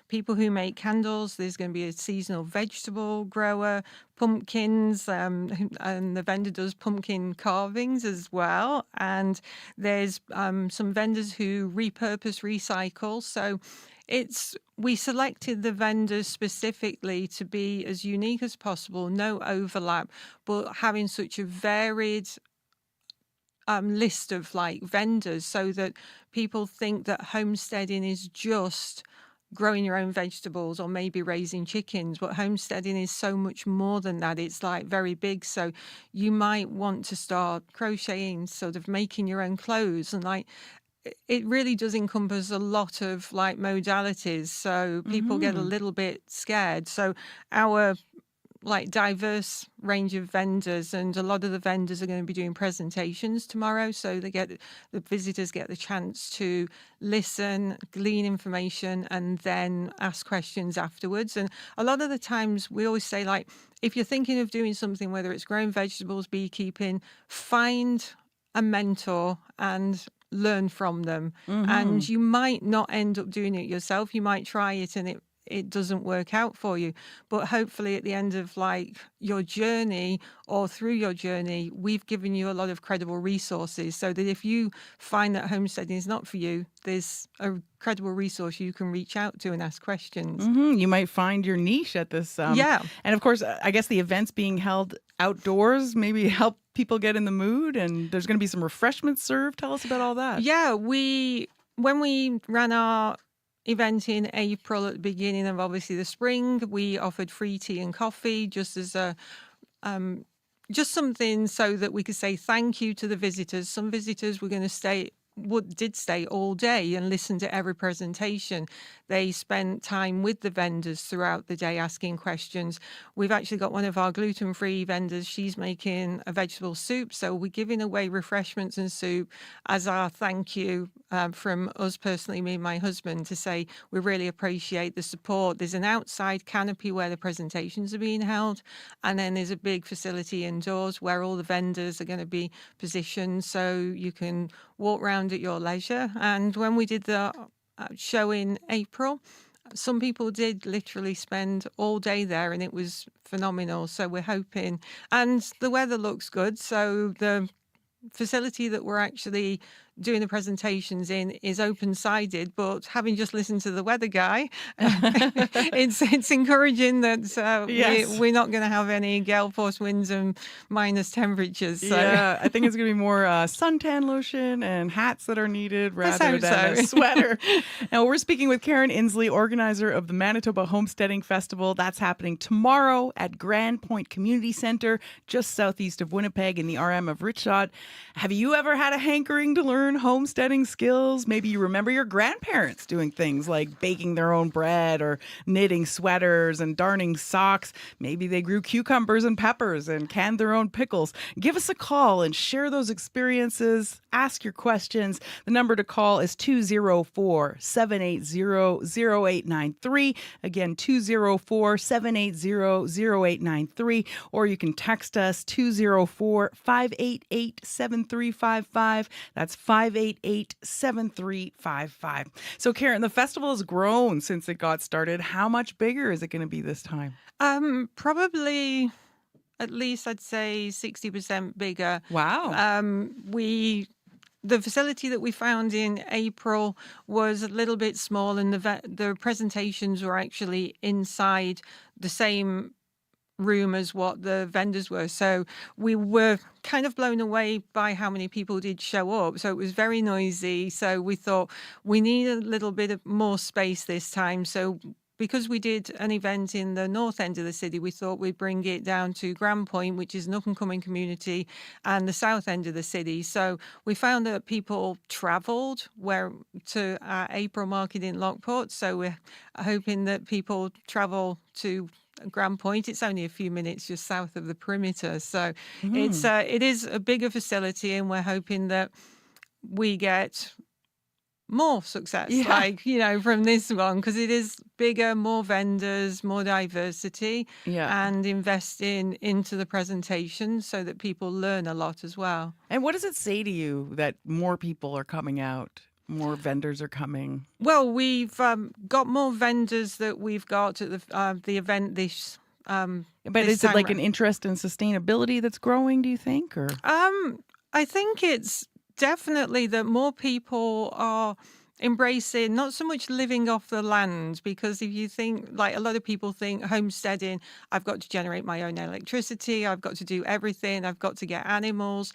People who make candles. There's going to be a seasonal vegetable grower, pumpkins, and the vendor does pumpkin carvings as well. And there's some vendors who repurpose, recycle. So we selected the vendors specifically to be as unique as possible, no overlap, but having such a varied list of vendors so that people think that homesteading is just growing your own vegetables or maybe raising chickens, but homesteading is so much more than that. It's very big. So you might want to start crocheting, sort of making your own clothes, and it really does encompass a lot of modalities. So people get a little bit scared. So our diverse range of vendors, and a lot of the vendors are going to be doing presentations tomorrow, so the visitors get the chance to listen, glean information, and then ask questions afterwards. And a lot of the times we always say, if you're thinking of doing something, whether it's growing vegetables, beekeeping, find a mentor and learn from them. And you might not end up doing it yourself. You might try it and it doesn't work out for you, but hopefully at the end of your journey or through your journey, we've given you a lot of credible resources, so that if you find that homesteading is not for you, there's a credible resource you can reach out to and ask questions. You might find your niche at this. Yeah. And of course, I guess the events being held outdoors maybe help people get in the mood, and there's going to be some refreshments served. Tell us about all that. Yeah, when we ran our event in April at the beginning of obviously the spring, we offered free tea and coffee just as just something so that we could say thank you to the visitors. Some visitors were going to did stay all day and listen to every presentation. They spent time with the vendors throughout the day asking questions. We've actually got one of our gluten-free vendors. She's making a vegetable soup, so we're giving away refreshments and soup as our thank you from us personally, me and my husband, to say we really appreciate the support. There's an outside canopy where the presentations are being held, and then there's a big facility indoors where all the vendors are going to be positioned, so you can walk around at your leisure. And when we did the show in April, some people did literally spend all day there, and it was phenomenal. So we're hoping, and the weather looks good, so the facility that we're actually doing the presentations in is open-sided, but having just listened to the weather guy, it's encouraging that Yes. we're not going to have any gale force winds and minus temperatures. So. Yeah, I think it's going to be more suntan lotion and hats that are needed rather hope than so. a sweater. Now, we're speaking with Karen Inslee, organizer of the Manitoba Homesteading Festival. That's happening tomorrow at Grand Point Community Centre, just southeast of Winnipeg in the RM of Richshot. Have you ever had a hankering to learn homesteading skills? Maybe you remember your grandparents doing things like baking their own bread or knitting sweaters and darning socks. Maybe they grew cucumbers and peppers and canned their own pickles. Give us a call and share those experiences. Ask your questions. The number to call is 204-780-0893. Again, 204-780-0893. Or you can text us 204-588-7355. That's 588-7355. So Karen, the festival has grown since it got started. How much bigger is it going to be this time? Probably at least I'd say 60% bigger. Wow. The facility that we found in April was a little bit small, and the presentations were actually inside the same room as what the vendors were. So we were kind of blown away by how many people did show up. So it was very noisy. So we thought we need a little bit of more space this time. So because we did an event in the north end of the city, we thought we'd bring it down to Grand Point, which is an up-and-coming community, and the south end of the city. So we found that people travelled to our April market in Lockport. So we're hoping that people travel to Grand Point. It's only a few minutes just south of the perimeter. So it is a bigger facility, and we're hoping that we get more success, from this one, because it is bigger, more vendors, more diversity, and investing into the presentation so that people learn a lot as well. And what does it say to you that more people are coming out? More vendors are coming? Well, we've got more vendors that we've got at the event this But is it like an interest in sustainability that's growing, do you think? Or I think it's definitely that more people are embracing not so much living off the land, because if you think, like a lot of people think homesteading, I've got to generate my own electricity, I've got to do everything, I've got to get animals.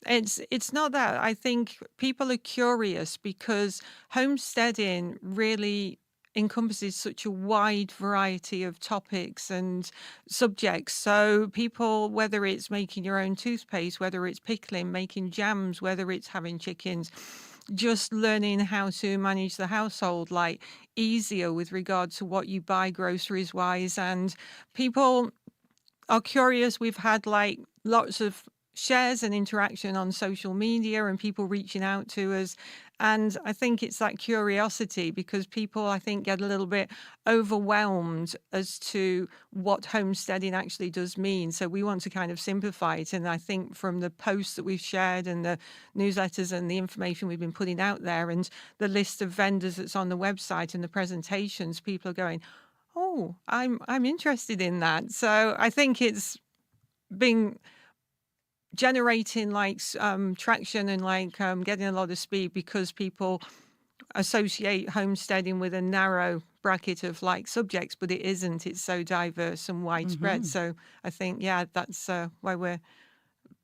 It's not that. I think people are curious because homesteading really encompasses such a wide variety of topics and subjects. So people, whether it's making your own toothpaste, whether it's pickling, making jams, whether it's having chickens, just learning how to manage the household like easier with regard to what you buy groceries wise. And people are curious. We've had like lots of shares and interaction on social media and people reaching out to us. And I think it's that curiosity, because people, I think, get a little bit overwhelmed as to what homesteading actually does mean. So we want to kind of simplify it. And I think from the posts that we've shared and the newsletters and the information we've been putting out there and the list of vendors that's on the website and the presentations, people are going, oh, I'm interested in that. So I think it's been generating like traction and like getting a lot of speed, because people associate homesteading with a narrow bracket of like subjects, but it isn't. It's so diverse and widespread. So I think, that's why we're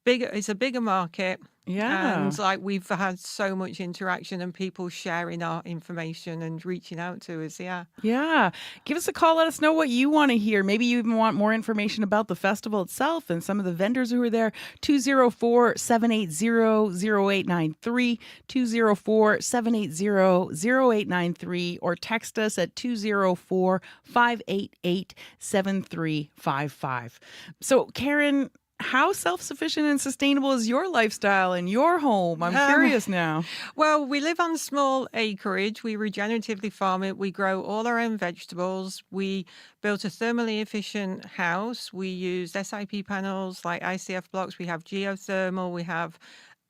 bigger. It's a bigger market. Yeah. And like we've had so much interaction and people sharing our information and reaching out to us. Yeah. Yeah. Give us a call. Let us know what you want to hear. Maybe you even want more information about the festival itself and some of the vendors who are there. 204-780-0893, 204-780-0893, or text us at 204-588-7355. So, Karen, how self-sufficient and sustainable is your lifestyle in your home? I'm curious now. Well, we live on small acreage. We regeneratively farm it. We grow all our own vegetables. We built a thermally efficient house. We used SIP panels like ICF blocks. We have geothermal. We have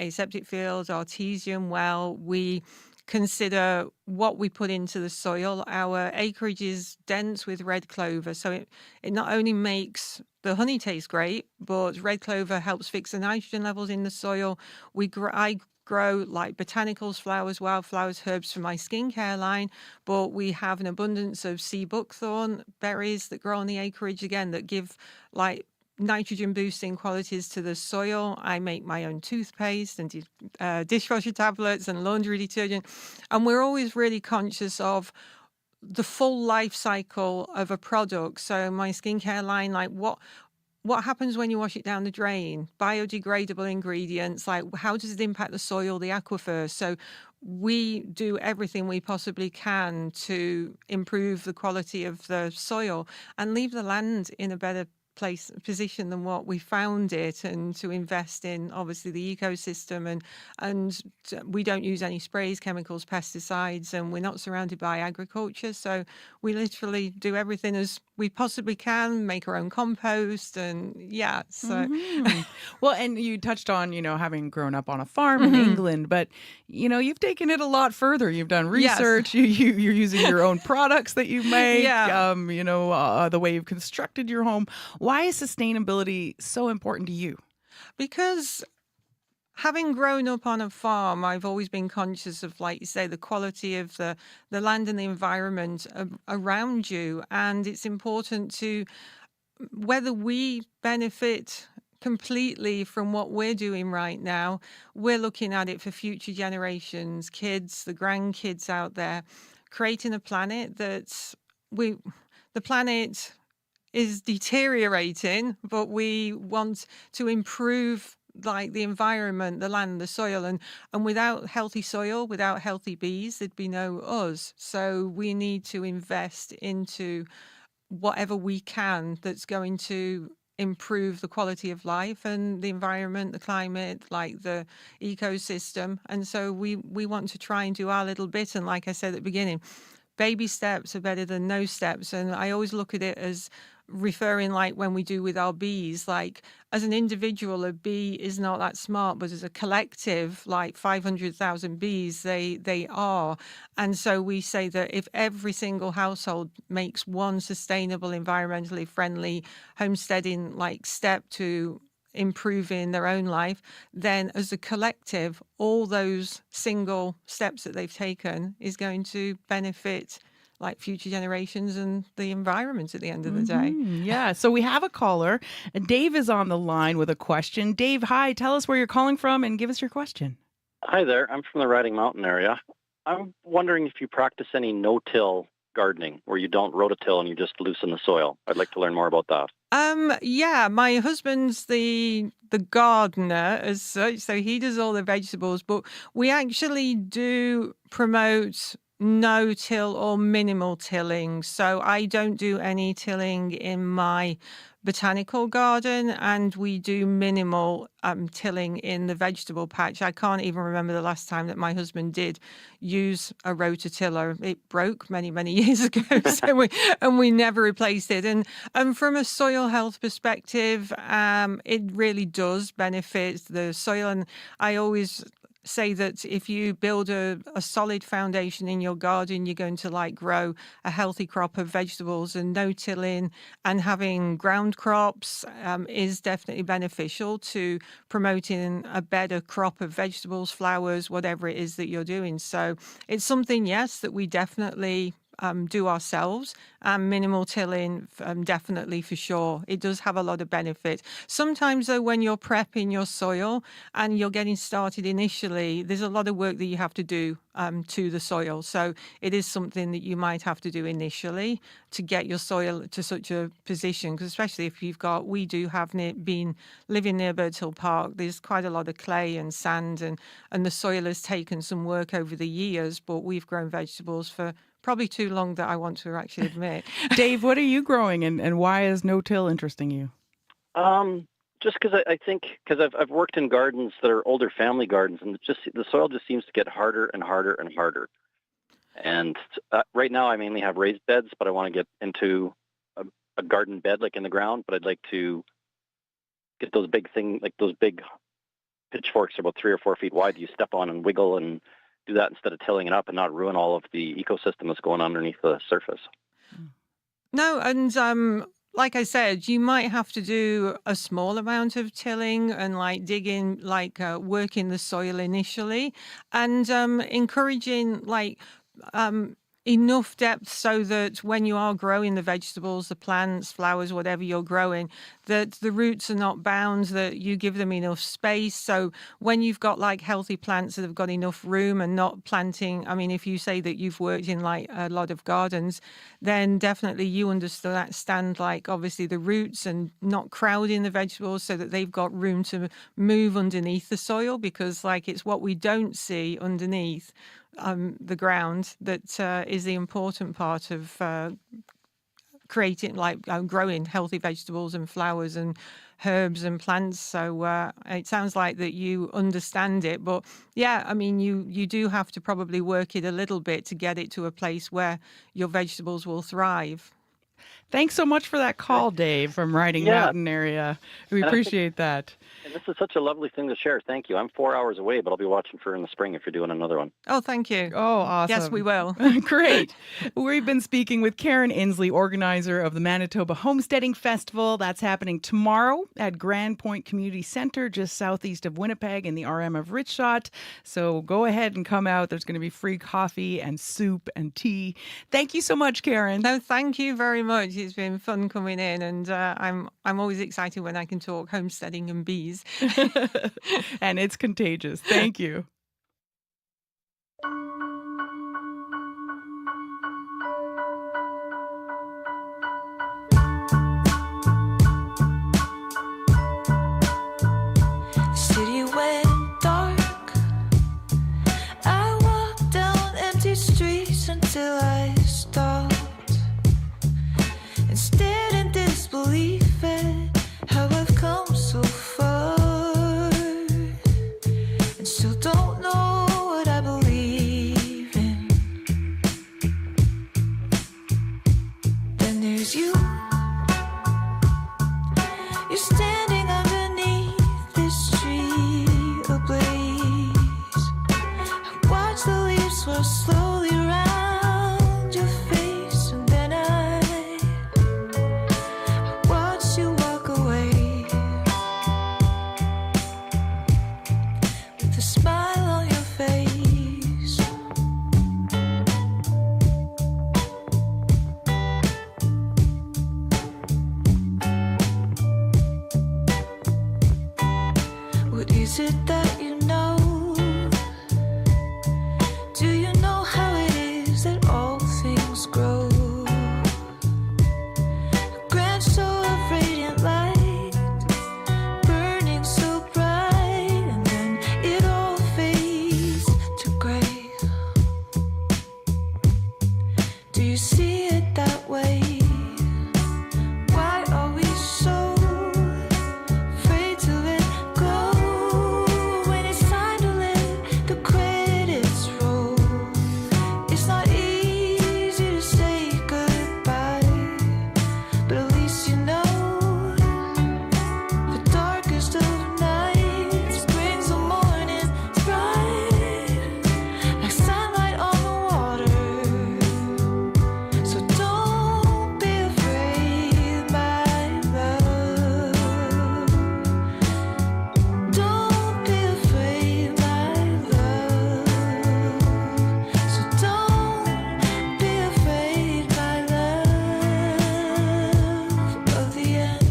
a septic field, artesian well. We consider what we put into the soil. Our acreage is dense with red clover, so it not only makes the honey taste great, but red clover helps fix the nitrogen levels in the soil. I grow like botanicals, flowers, wildflowers, herbs for my skincare line, but we have an abundance of sea buckthorn berries that grow on the acreage again that give like nitrogen boosting qualities to the soil. I make my own toothpaste and dishwasher tablets and laundry detergent. And we're always really conscious of the full life cycle of a product. So my skincare line, like what happens when you wash it down the drain? Biodegradable ingredients, like how does it impact the soil, the aquifer? So we do everything we possibly can to improve the quality of the soil and leave the land in a better position than what we found it, and to invest in obviously the ecosystem, and we don't use any sprays, chemicals, pesticides, and we're not surrounded by agriculture, so we literally do everything as we possibly can, make our own compost, and so Well, and you touched on having grown up on a farm in England, but you've taken it a lot further. You've done research. Yes. You're using your own products that you make. The way you've constructed your home. Why is sustainability so important to you? Because having grown up on a farm, I've always been conscious of, like you say, the quality of the land and the environment around you. And it's important to, whether we benefit completely from what we're doing right now, we're looking at it for future generations, kids, the grandkids out there, creating a planet the planet is deteriorating, but we want to improve like the environment, the land, the soil, and without healthy soil, without healthy bees, there'd be no us. So we need to invest into whatever we can that's going to improve the quality of life and the environment, the climate, like the ecosystem. And so we want to try and do our little bit. And like I said at the beginning, baby steps are better than no steps. And I always look at it as referring like when we do with our bees, like as an individual, a bee is not that smart, but as a collective, like 500,000 bees, they are. And so we say that if every single household makes one sustainable, environmentally friendly homesteading like step to improving their own life, then as a collective, all those single steps that they've taken is going to benefit like future generations and the environment at the end of the day. Yeah. So we have a caller. Dave is on the line with a question. Dave, hi. Tell us where you're calling from and give us your question. Hi there. I'm from the Riding Mountain area. I'm wondering if you practice any no-till gardening where you don't rototill and you just loosen the soil. I'd like to learn more about that. My husband's the gardener as such, so he does all the vegetables, but we actually do promote no-till or minimal tilling. So I don't do any tilling in my botanical garden, and we do minimal tilling in the vegetable patch. I can't even remember the last time that my husband did use a rototiller. It broke many, many years ago, so we never replaced it. And from a soil health perspective, it really does benefit the soil. And I always say that if you build a solid foundation in your garden, you're going to like grow a healthy crop of vegetables, and no tilling and having ground crops is definitely beneficial to promoting a better crop of vegetables, flowers, whatever it is that you're doing. So it's something, yes, that we definitely do ourselves, and minimal tilling, definitely for sure. It does have a lot of benefit. Sometimes though, when you're prepping your soil and you're getting started initially, there's a lot of work that you have to do to the soil. So it is something that you might have to do initially to get your soil to such a position, because especially if we do have been living near Birds Hill Park, there's quite a lot of clay and sand, and the soil has taken some work over the years, but we've grown vegetables for probably too long that I want to actually admit. Dave, what are you growing, and why is no-till interesting you? Just because I think, because I've worked in gardens that are older family gardens, and the soil just seems to get harder and harder and harder. And right now I mainly have raised beds, but I want to get into a garden bed like in the ground, but I'd like to get those big pitchforks about 3 or 4 feet wide you step on and wiggle and do that instead of tilling it up and not ruin all of the ecosystem that's going underneath the surface. No, and like I said, you might have to do a small amount of tilling and like digging, like working the soil initially, and encouraging enough depth so that when you are growing the vegetables, the plants, flowers, whatever you're growing, that the roots are not bound, that you give them enough space. So when you've got like healthy plants that have got enough room and not planting, I mean, if you say that you've worked in like a lot of gardens, then definitely you understand like obviously the roots and not crowding the vegetables so that they've got room to move underneath the soil, because like it's what we don't see underneath the ground that is the important part of creating, growing healthy vegetables and flowers and herbs and plants. So it sounds like that you understand it, but yeah, I mean, you do have to probably work it a little bit to get it to a place where your vegetables will thrive. Thanks so much for that call, Dave, from Riding Mountain area. We appreciate that. And this is such a lovely thing to share. Thank you. I'm 4 hours away, but I'll be watching for in the spring if you're doing another one. Oh, thank you. Oh, awesome. Yes, we will. Great. We've been speaking with Karen Inslee, organizer of the Manitoba Homesteading Festival. That's happening tomorrow at Grand Point Community Centre, just southeast of Winnipeg in the RM of Richshot. So go ahead and come out. There's going to be free coffee and soup and tea. Thank you so much, Karen. No, thank you very much. It's been fun coming in, and I'm always excited when I can talk homesteading and bees. And it's contagious. Thank you. City went dark. I walked down empty streets until I stopped and stared in disbelief at how I've come so far, and still don't know what I believe in. Then there's you. You're standing underneath this tree ablaze. I watch the leaves swirl slowly around your face, and then I watch you walk away with a smile on your face. What is it that you know? Do you know how it is that all things grow? A grand soul of radiant light, burning so bright, and then it all fades to gray. Do you see it that way? Why are we so afraid to let go when it's time to let the credits roll? It's not easy to say goodbye, but at least you know the darkest of nights brings the morning bright, like sunlight on the water. So don't be afraid, my love. Don't be afraid, my love. So don't be afraid, my love, of the end.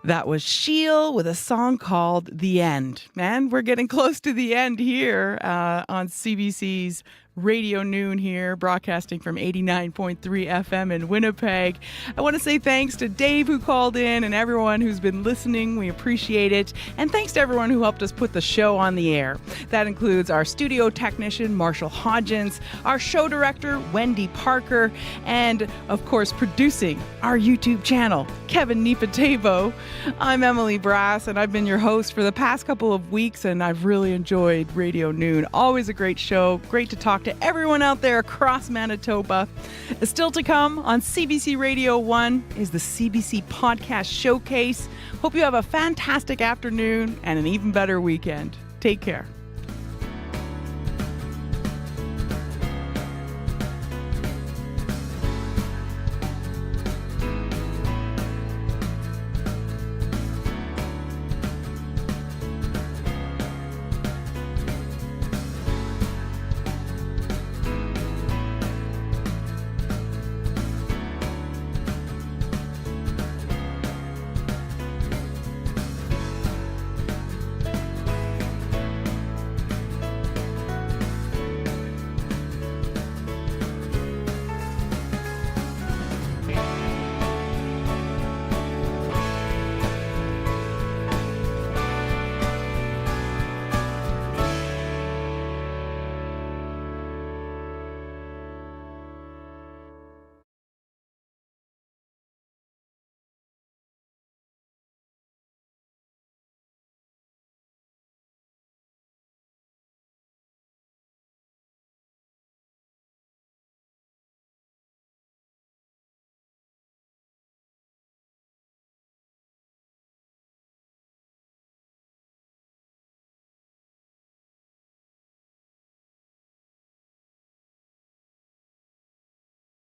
That was Sheil with a song called The End. And we're getting close to the end here on CBC's Radio Noon here, broadcasting from 89.3 FM in Winnipeg. I want to say thanks to Dave who called in and everyone who's been listening. We appreciate it. And thanks to everyone who helped us put the show on the air. That includes our studio technician, Marshall Hodgins, our show director, Wendy Parker, and, of course, producing our YouTube channel, Kevin Nipatavo. I'm Emily Brass, and I've been your host for the past couple of weeks, and I've really enjoyed Radio Noon. Always a great show. Great to talk to everyone out there across Manitoba. Still to come on CBC Radio 1 is the CBC Podcast Showcase. Hope you have a fantastic afternoon and an even better weekend. Take care.